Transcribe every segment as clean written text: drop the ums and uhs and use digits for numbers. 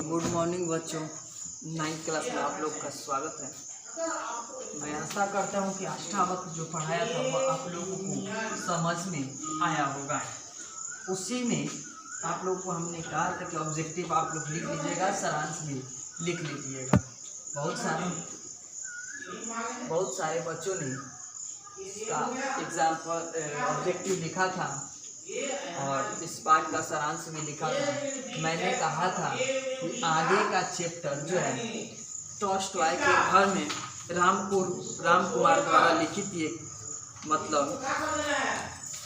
Good morning बच्चों, 9th class में आप लोग का स्वागत है। मैं आशा करता हूँ कि अष्टावक्र जो पढ़ाया था वह आप लोगों को समझ में आया होगा। उसी में आप लोग को हमने कहा था कि ऑब्जेक्टिव आप लोग लिख लीजिएगा, सारांश भी लिख लीजिएगा। बहुत सारे बच्चों ने इसका एग्जाम्पल ऑब्जेक्टिव लिखा था और इस पाठ का सारांश भी लिखा था। मैंने कहा था कि आगे का चैप्टर जो है टॉल्स्टॉय के घर में राम कुमार द्वारा लिखित ये मतलब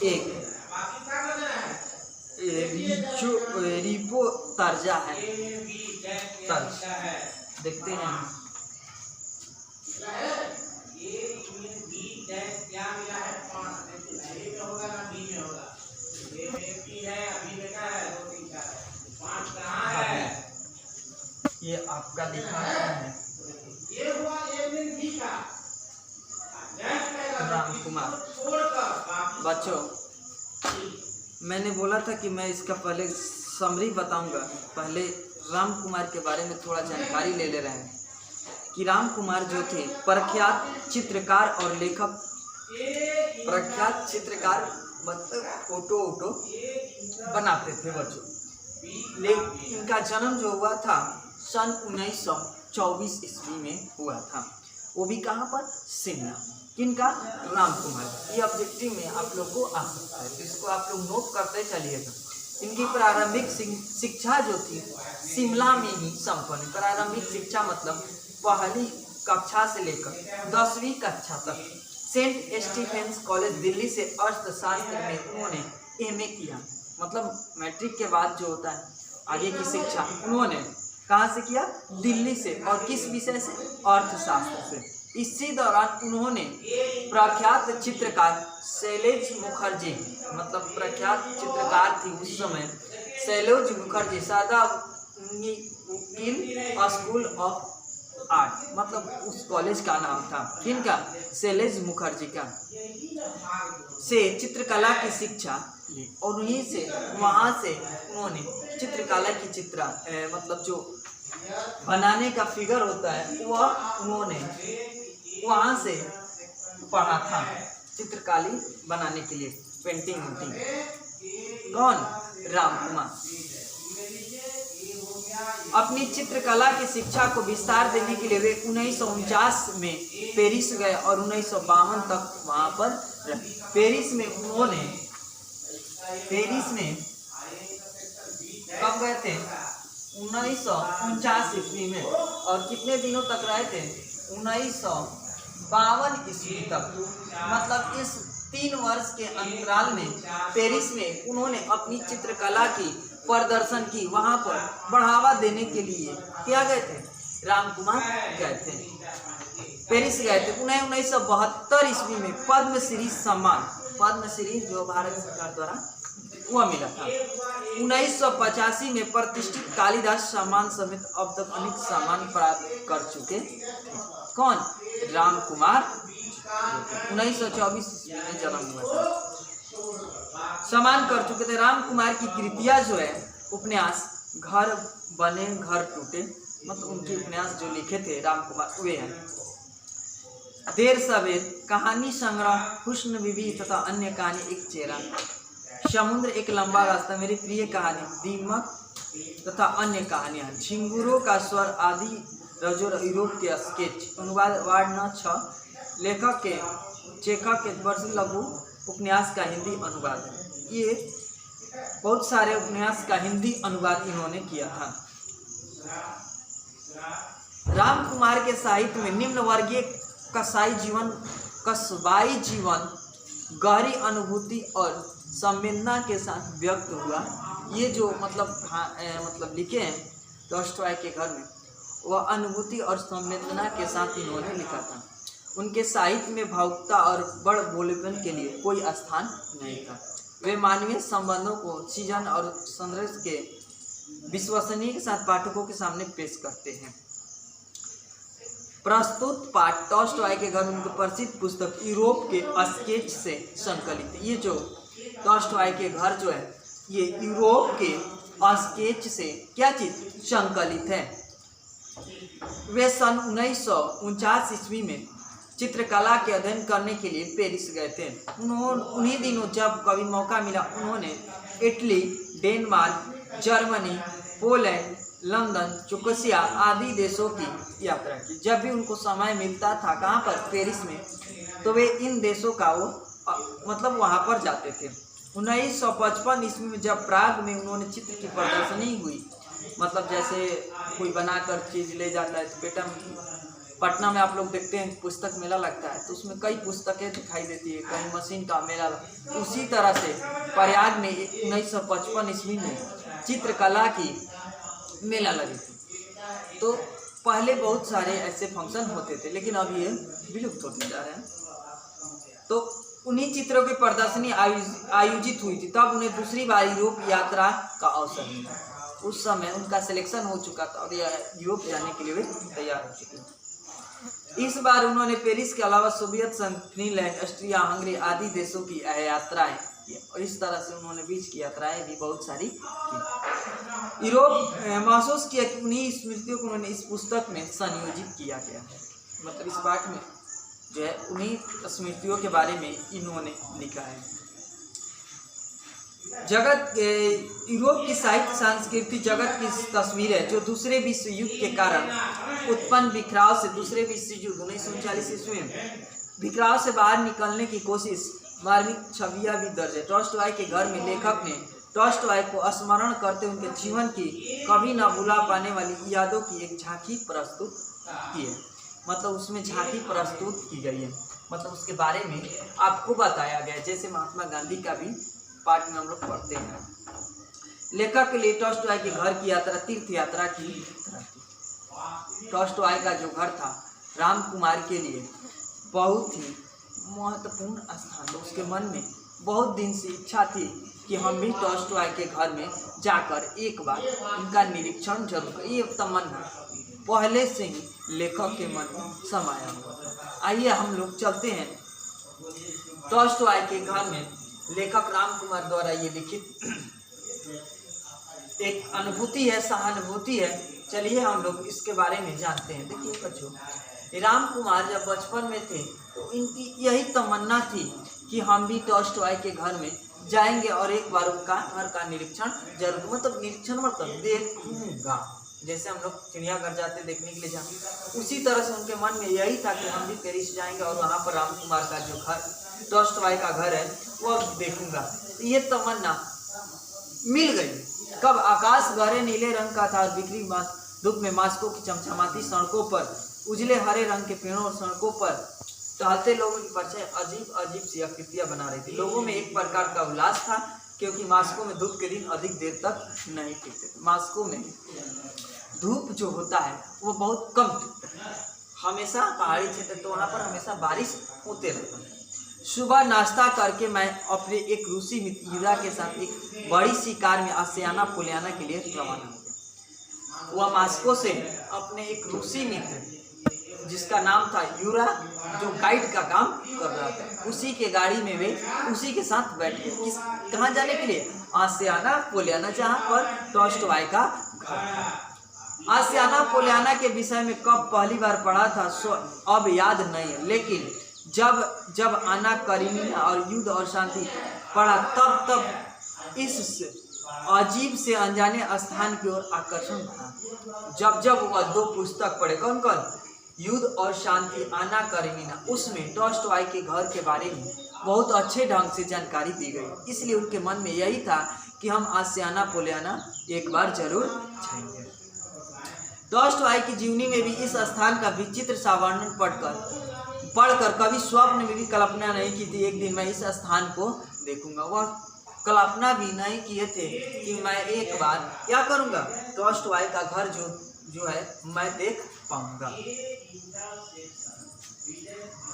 एक रिपो तर्जा है। तर्ज देखते हैं। ये आपका लिखा है राम कुमार। बच्चों, मैंने बोला था कि मैं इसका पहले समरी बताऊंगा। पहले राम कुमार के बारे में थोड़ा जानकारी ले रहे हैं कि राम कुमार जो थे प्रख्यात चित्रकार और लेखक। प्रख्यात चित्रकार मतलब फोटो बनाते थे बच्चों। इनका जन्म जो हुआ था सन 1924 ईस्वी में हुआ था। वो भी कहाँ पर? शिमला। किनका? राम कुमार। ये ऑब्जेक्टिव में आप लोग को आ सकता है, तो इसको आप लोग नोट करते चलिएगा। इनकी प्रारंभिक शिक्षा जो थी शिमला में ही संपन्न। प्रारंभिक शिक्षा मतलब पहली कक्षा से लेकर 10वीं कक्षा तक सेंट स्टीफेंस कॉलेज दिल्ली से अर्थशास्त्र में उन्होंने एमए किया। मतलब मैट्रिक के बाद जो होता है आगे की शिक्षा उन्होंने कहाँ से किया? दिल्ली से। और किस विषय से? अर्थशास्त्र से। इसी दौरान उन्होंने प्रख्यात चित्रकार शैलेज मुखर्जी, मतलब प्रख्यात चित्रकार थी उस समय शैलेज मुखर्जी, सादा स्कूल ऑफ आर्ट, मतलब उस कॉलेज का नाम था। किनका? शैलेज मुखर्जी का। से चित्रकला की शिक्षा ली और उन्हीं से वहाँ से उन्होंने चित्रकला की मतलब जो बनाने का फिगर होता है वह उन्होंने वहाँ से पढ़ा था। चित्रकारी बनाने के लिए पेंटिंग। कौन? राम कुमार। अपनी चित्रकला की शिक्षा को विस्तार देने के लिए वे 1949 में पेरिस गए और 1952 तक वहाँ पर रहे। पेरिस में कब गए थे? 1949 ईस्वी में। और कितने दिनों तक रहे थे? 1952 ईस्वी तक। मतलब इस 3 वर्ष के अंतराल में पेरिस में उन्होंने अपनी चित्रकला की प्रदर्शन की। वहां पर बढ़ावा देने के लिए क्या गए थे? राम कुमार गए थे, पेरिस गए थे। उन्हें 1972 ईस्वी में पद्मश्री सम्मान, पद्मश्री जो भारत सरकार द्वारा वह मिला था। 1985 में प्रतिष्ठित कालिदास सम्मान समेत अब तक अनेक सम्मान प्राप्त कर चुके। कौन? राम कुमार। 1924 ईस्वी में जन्म हुआ था। सम्मान कर चुके थे। राम कुमार की कृतियां जो है उपन्यास घर बने घर टूटे, मतलब उनके उपन्यास जो लिखे थे राम कुमार वे हैं। देर सवेर, कहानी संग्रह, हुस्न बीबी तथा अन्य कहानी, एक चेहरा, समुद्र, एक लंबा रास्ता, मेरी प्रिय कहानी, दीमक तथा अन्य कहानियां, झिंगुरों का स्वर आदि, रजो यूरोप के स्केच, अनुवाद वार्ड न 6, लेखक के चेखक के वर्ष लघु उपन्यास का हिंदी अनुवाद। ये बहुत सारे उपन्यास का हिंदी अनुवाद इन्होंने किया था। राम कुमार के साहित्य में निम्न वर्गीय कस्बाई जीवन, गहरी अनुभूति और संवेदना के साथ व्यक्त हुआ। ये जो मतलब लिखे हैं टॉल्स्टॉय के घर में, वह अनुभूति और संवेदना के साथ इन्होंने लिखा था। उनके साहित्य में भावुकता और बड़ बोलेपन के लिए कोई स्थान नहीं था। वे मानवीय संबंधों को सृजन और संदेश के विश्वसनीय के साथ पाठकों के सामने पेश करते हैं। प्रस्तुत पाठ टॉल्स्टॉय के घर में उनकी प्रसिद्ध पुस्तक यूरोप के स्केच से संकलित। ये जो टॉल्स्टॉय के घर जो है ये यूरोप के स्केच से क्या चीज संकलित है। वे सन 1949 ईस्वी में चित्रकला के अध्ययन करने के लिए पेरिस गए थे। उन्हीं दिनों जब कभी मौका मिला उन्होंने Italy, Denmark, Germany, Poland, London, चुकोसिया आदि देशों की यात्रा की। जब भी उनको समय मिलता था कहाँ पर, पेरिस में, तो वे इन देशों का मतलब वहाँ पर जाते थे। 1955 ईस्वी में जब प्राग में उन्होंने चित्र की प्रदर्शनी हुई, मतलब जैसे कोई बनाकर चीज़ ले जाता है, तो बेटा पटना में आप लोग देखते हैं पुस्तक मेला लगता है, तो उसमें कई पुस्तकें दिखाई देती है, कहीं मशीन का मेला। उसी तरह से प्रयाग में 1955 ईस्वी में चित्रकला की मेला लगी थी। तो पहले बहुत सारे ऐसे फंक्शन होते थे, लेकिन अब ये विलुप्त होते जा रहे हैं। तो उन्हीं चित्रों की प्रदर्शनी आयोजित हुई थी, तब उन्हें दूसरी बार यूरोप यात्रा का अवसर मिला। उस समय उनका सिलेक्शन हो चुका था और यूरोप जाने के लिए वे तैयार हो चुके थे। इस बार उन्होंने पेरिस के अलावा सोवियत संघ, फिनलैंड, ऑस्ट्रिया, हंगरी आदि देशों की यात्राएं की और इस तरह से उन्होंने बीच की यात्राएं भी बहुत सारी की। यूरोप महसूस किया कि उन्हीं स्मृतियों को उन्होंने इस पुस्तक में संयोजित किया गया है। मतलब इस पाठ में जो है उन्हीं स्मृतियों के बारे में इन्होंने लिखा है। जगत यूरोप की साहित्य संस्कृति जगत की तस्वीर है जो दूसरे विश्व युद्ध के कारण उत्पन्न बिखराव से, दूसरे विश्व युद्ध 1939 ईस्वी में बिखराव से बाहर निकलने की कोशिश, मार्मिक छवियां भी दर्ज है। टॉल्स्टॉय के घर में लेखक ने टॉल्स्टॉय को स्मरण करते उनके जीवन की कभी न भुला पाने वाली यादों की एक झांकी प्रस्तुत की है। मतलब उसमें झांकी प्रस्तुत की गई है, मतलब उसके बारे में आपको बताया गया है। जैसे महात्मा गांधी का भी पाठ में हम लोग पढ़ते हैं। लेखक के लिए टॉल्स्टॉय के घर की यात्रा तीर्थ यात्रा की तरह थी। टॉल्स्टॉय का जो घर था राम कुमार के लिए बहुत ही महत्वपूर्ण स्थान था। उसके मन में बहुत दिन से इच्छा थी कि हम भी टॉल्स्टॉय के घर में जाकर एक बार उनका निरीक्षण जरूर करें। ये तमन्ना पहले से ही लेखक के मन में समाया हुआ। आइए हम लोग चलते हैं टॉल्स्टॉय के घर में। लेखक राम कुमार द्वारा ये लिखित एक अनुभूति है, सहानुभूति है। चलिए हम लोग इसके बारे में जानते हैं। देखिए बच्चों, राम कुमार जब बचपन में थे तो इनकी यही तमन्ना थी कि हम भी टॉल्स्टॉय के घर में जाएंगे और एक बार उनका घर का निरीक्षण जरूर, मतलब निरीक्षण मतलब देखूंगा, जैसे हम लोग चिड़ियाघर जाते देखने के लिए जाते, उसी तरह से उनके मन में यही था कि हम भी पेरिस जाएंगे और वहाँ पर राम कुमार का जो घर टॉल्स्टॉय का घर है वो देखूंगा। ये तमन्ना मिल गई। कब आकाश गहरे नीले रंग का था, बिखरी धूप में मास्को की चमचमाती सड़कों पर, उजले हरे रंग के पेड़ों और सड़कों पर टहलते लोगों की परछाई अजीब अजीब सी आकृतियां बना रही थी। लोगों में एक प्रकार का उल्लास था क्योंकि मास्को में धूप के दिन अधिक देर तक नहीं टिकते थे। मास्को में धूप जो होता है वो बहुत कम टिकता है, हमेशा पहाड़ी क्षेत्र, तो वहाँ पर हमेशा बारिश होते रहता है। सुबह नाश्ता करके मैं अपने एक रूसी मित्र यूरा के साथ एक बड़ी सी कार में आसियाना पोलियाना के लिए रवाना हो गया। वह मास्को से अपने एक रूसी मित्र जिसका नाम था यूरा, जो गाइड का काम कर रहा था, उसी के गाड़ी में वे उसी के साथ बैठ गए। कहाँ जाने के लिए? आसियाना पोलियाना, जहाँ पर टॉल्स्टॉय का घर था। आसियाना पोलियाना के विषय में कब पहली बार पढ़ा था सो अब याद नहीं है, लेकिन जब आना करीना और युद्ध और शांति पढ़ा तब इस अजीब से अनजाने स्थान की ओर आकर्षण था। जब वह दो पुस्तक पढ़े, कौन कौन? युद्ध और शांति, आना करीना, उसमें टॉल्स्टॉय के घर के बारे में बहुत अच्छे ढंग से जानकारी दी गई। इसलिए उनके मन में यही था कि हम आसियाना पोलियाना एक बार जरूर जाएंगे। टॉल्स्टॉय की जीवनी में भी इस स्थान का विचित्र सा वर्णन पढ़कर कभी स्वप्न में भी कल्पना नहीं की थी एक दिन मैं इस स्थान को देखूंगा। वह कल्पना भी नहीं किए थे कि मैं एक बार क्या करूंगा, टॉल्स्टॉय का घर जो है मैं देख पाऊंगा।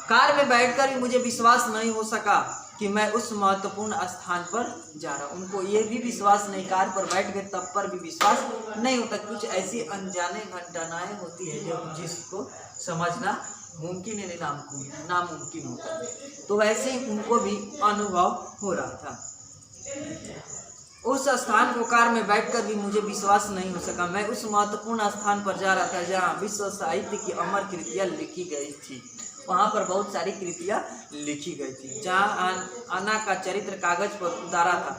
कार में बैठकर भी मुझे विश्वास नहीं हो सका कि मैं उस महत्वपूर्ण स्थान पर जा रहा हूँ। उनको ये भी विश्वास नहीं, कार पर बैठ गए तब पर भी विश्वास नहीं होता। कुछ ऐसी अनजाने घटनाएं होती है जो जिसको समझना मुमकिन है, नामुमकिन होता है। तो वैसे ही उनको भी अनुभव हो रहा था। उस स्थान को कार में बैठकर भी मुझे विश्वास नहीं हो सका। मैं उस महत्वपूर्ण स्थान पर जा रहा था जहाँ विश्व साहित्य की अमर कृतियाँ लिखी गई थी। वहाँ पर बहुत सारी कृतियाँ लिखी गई थी। जहाँ अन्ना का चरित्र कागज पर उतारा था,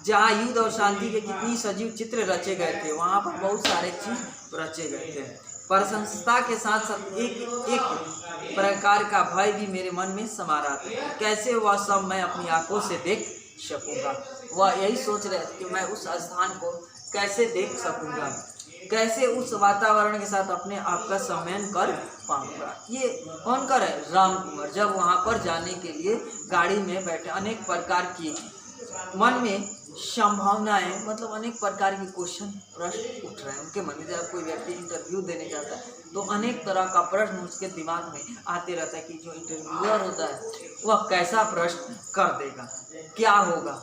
जहाँ युद्ध और शांति के कितनी सजीव चित्र रचे गए थे, वहाँ पर बहुत सारे चीज रचे गए थे। प्रशंसता के साथ साथ एक प्रकार का भय भी मेरे मन में समा रहा था। कैसे वह सब मैं अपनी आंखों से देख सकूंगा। वह यही सोच रहे थे कि मैं उस स्थान को कैसे देख सकूंगा, कैसे उस वातावरण के साथ अपने आप का सम्मान कर पाऊंगा। ये कौन कर है? राम कुमार। जब वहाँ पर जाने के लिए गाड़ी में बैठे, अनेक प्रकार की मन में संभावनाएं, मतलब अनेक प्रकार के क्वेश्चन प्रश्न उठ रहे हैं उनके मन में। जब कोई व्यक्ति इंटरव्यू देने जाता है तो अनेक तरह का प्रश्न उसके दिमाग में आते रहता है कि जो इंटरव्यूअर होता है वह कैसा प्रश्न कर देगा, क्या होगा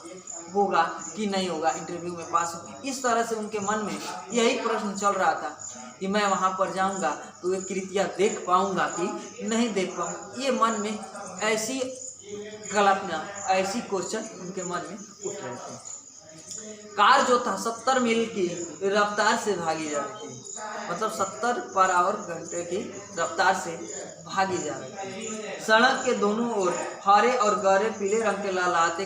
कि नहीं होगा, इंटरव्यू में पास होगा। इस तरह से उनके मन में यही प्रश्न चल रहा था कि मैं वहाँ पर जाऊँगा तो ये कृतियाँ देख पाऊँगा कि नहीं देख पाऊँगा। ये मन में ऐसी कल्पना, ऐसी क्वेश्चन उनके मन में उठ रहे थे। कार जो था 70 मील की रफ्तार से भागी जा रही थी, मतलब 70 पर आवर घंटे की रफ्तार से भागी जा रही थी। सड़क के दोनों ओर हरे और गहरे पीले रंग के लहलहाते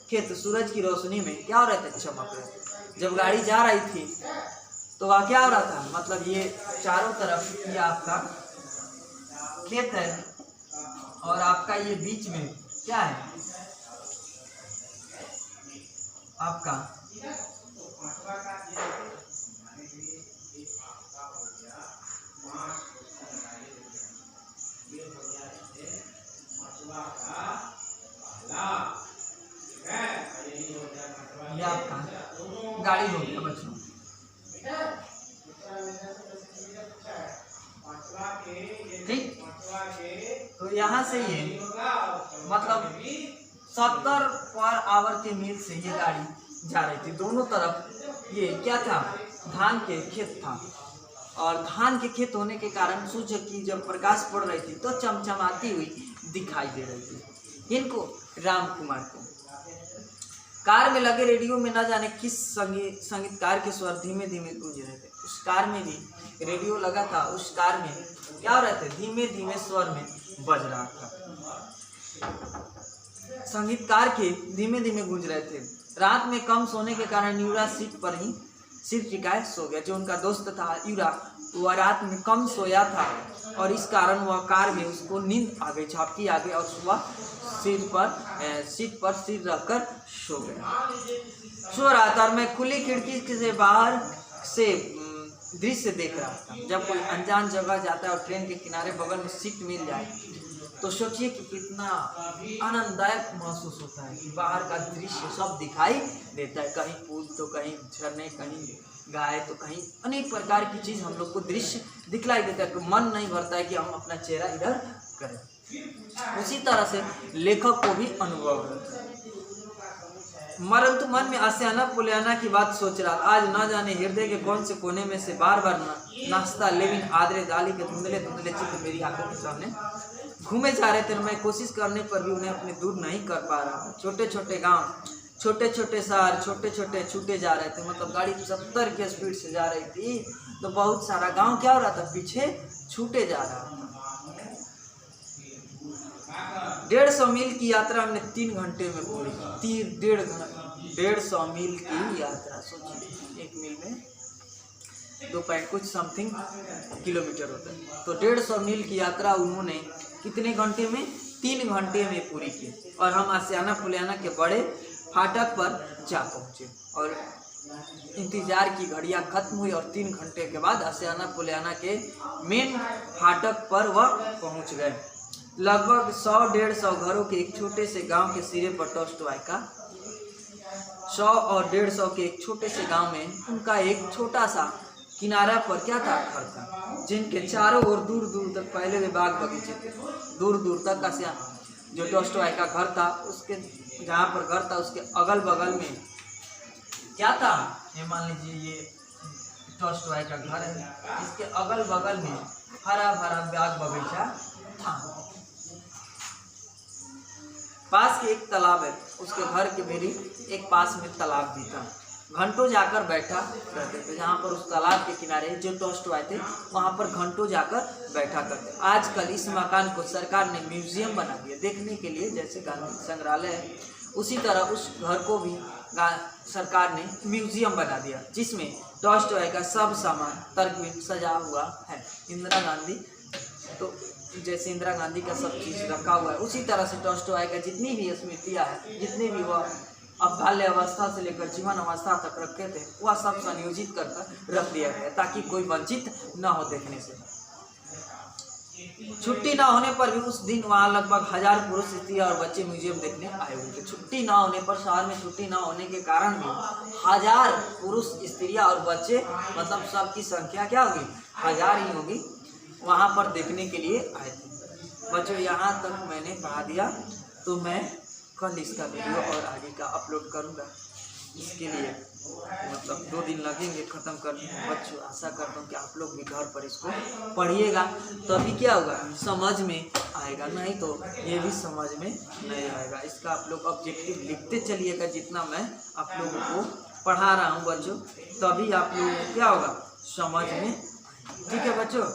खेत सूरज की रोशनी में क्या हो रहे थे? चमक रहे थे। जब गाड़ी जा रही थी तो वह क्या हो रहा था? मतलब ये चारों तरफ ये आपका खेत है और आपका ये बीच में क्या है? आपका ये आपका गाड़ी हो गया बच्चों। ठीक, तो यहाँ से ये मतलब 70 पर आवर के मील से ये गाड़ी जा रही थी। दोनों तरफ ये क्या था? धान के खेत था और धान के खेत होने के कारण सूर्य की जब प्रकाश पड़ रही थी तो चमचमाती हुई दिखाई दे रही थी। इनको राम कुमार को कार में लगे रेडियो में न जाने किस संगीतकार के स्वर धीमे धीमे गूंज रहे थे। उस कार में भी रेडियो लगा था, उस कार में क्या हो रहे थे? धीमे धीमे स्वर में बज रहा था, संगीतकार के धीमे धीमे गूंज रहे थे। रात में कम सोने के कारण युवराज सीट पर ही सिर टिकाए सो गया। जो उनका दोस्त था युवराज, वह रात में कम सोया था और इस कारण वह कार में उसको नींद आ गई, झपकी आ गई और सुबह सीट पर सिर रखकर सो रहा था। और मैं खुली खिड़की से बाहर से दृश्य देख रहा था। जब कोई अनजान जगह जाता है और ट्रेन के किनारे बगल में सीट मिल जाए तो सोचिए कि कितना आनंददायक महसूस होता है कि बाहर का दृश्य सब दिखाई देता है। कहीं पुल तो कहीं झरने, कहीं गाय तो कहीं अनेक प्रकार की चीज़ हम लोग को दृश्य दिखलाई देता है। तो मन नहीं भरता है कि हम अपना चेहरा इधर करें। उसी तरह से लेखक को भी अनुभव होता है। परंतु मन में आसियाना पुलियाना की बात सोच रहा। आज न जाने हृदय के कौन से कोने में से बार बार नाश्ता लेविन आदरे दाली के धुंधले धुंधले चित्र मेरी आंखों के सामने घूमे जा रहे थे। मैं कोशिश करने पर भी उन्हें अपने दूर नहीं कर पा रहा था। छोटे छोटे गांव, छोटे छोटे शहर, छोटे छोटे छूटे जा रहे थे। मतलब गाड़ी 70 की स्पीड से जा रही थी तो बहुत सारा गांव क्या हो रहा था? पीछे छूटे जा रहा था। 150 मील की यात्रा हमने 3 घंटे में पूरी की। 150 मील की यात्रा, सोचिए 1 मील में 2 पॉइंट कुछ समथिंग किलोमीटर होता है। तो 150 मील की यात्रा उन्होंने कितने घंटे में? 3 घंटे में पूरी की। और हम आसियाना पुलियाना के बड़े फाटक पर जा पहुँचे और इंतजार की घड़ियां खत्म हुई और 3 घंटे के बाद आसियाना पुलियाना के मेन फाटक पर वह पहुँच गए। लगभग 100-150 घरों के एक छोटे से गांव के सिरे पर टॉल्स्टॉय का 100 और 150 के एक छोटे से गांव में उनका एक छोटा सा किनारा पर क्या था? घर था, जिनके चारों ओर दूर दूर तक पहले वे बाग बगीचे थे। दूर दूर तक का जो टॉल्स्टॉय का घर था, उसके जहाँ पर घर था उसके अगल बगल में क्या था? ये मान लीजिए ये टॉल्स्टॉय का घर है, इसके अगल बगल में हरा भरा बाग बगीचा था। पास के एक तालाब है, उसके घर के मेरी एक पास में तालाब भी था। घंटों जाकर बैठा करते थे, जहाँ पर उस तालाब के किनारे जो टॉलस्टॉय थे वहाँ पर घंटों जाकर बैठा करते। आजकल इस मकान को सरकार ने म्यूजियम बना दिया देखने के लिए, जैसे गांधी संग्रहालय है उसी तरह उस घर को भी सरकार ने म्यूजियम बना दिया, जिसमें टॉलस्टॉय का सब सामान तर्कविन सजा हुआ है। इंदिरा गांधी तो जैसे इंदिरा गांधी का सब चीज़ रखा हुआ है, उसी तरह से टॉलस्टॉय का जितनी भी स्मृतियाँ हैं, जितने भी वह अब बाल्य अवस्था से लेकर जीवन अवस्था तक रखे थे, वह सब संयोजित कर रख दिया गया ताकि कोई वंचित न हो देखने से। छुट्टी ना होने पर भी उस दिन वहाँ लगभग 1000 पुरुष, स्त्रियाँ और बच्चे म्यूजियम देखने आए हुए थे। छुट्टी ना होने पर, शहर में छुट्टी ना होने के कारण भी 1000 पुरुष, स्त्रियाँ और बच्चे, मतलब सबकी संख्या क्या होगी, 1000 ही होगी, वहाँ पर देखने के लिए आए थे। बच्चों यहाँ तक मैंने पढ़ा दिया, तो मैं कल इसका वीडियो और आगे का अपलोड करूँगा। इसके लिए मतलब 2 दिन लगेंगे ख़त्म करने में। बच्चों आशा करता हूँ कि आप लोग भी घर पर इसको पढ़िएगा, तभी क्या होगा, समझ में आएगा, नहीं तो ये भी समझ में नहीं आएगा। इसका आप लोग ऑब्जेक्टिव लिखते चलिएगा, जितना मैं आप लोगों को पढ़ा रहा हूँ बच्चों, तभी आप लोगों को क्या होगा, समझ में। ठीक है बच्चों।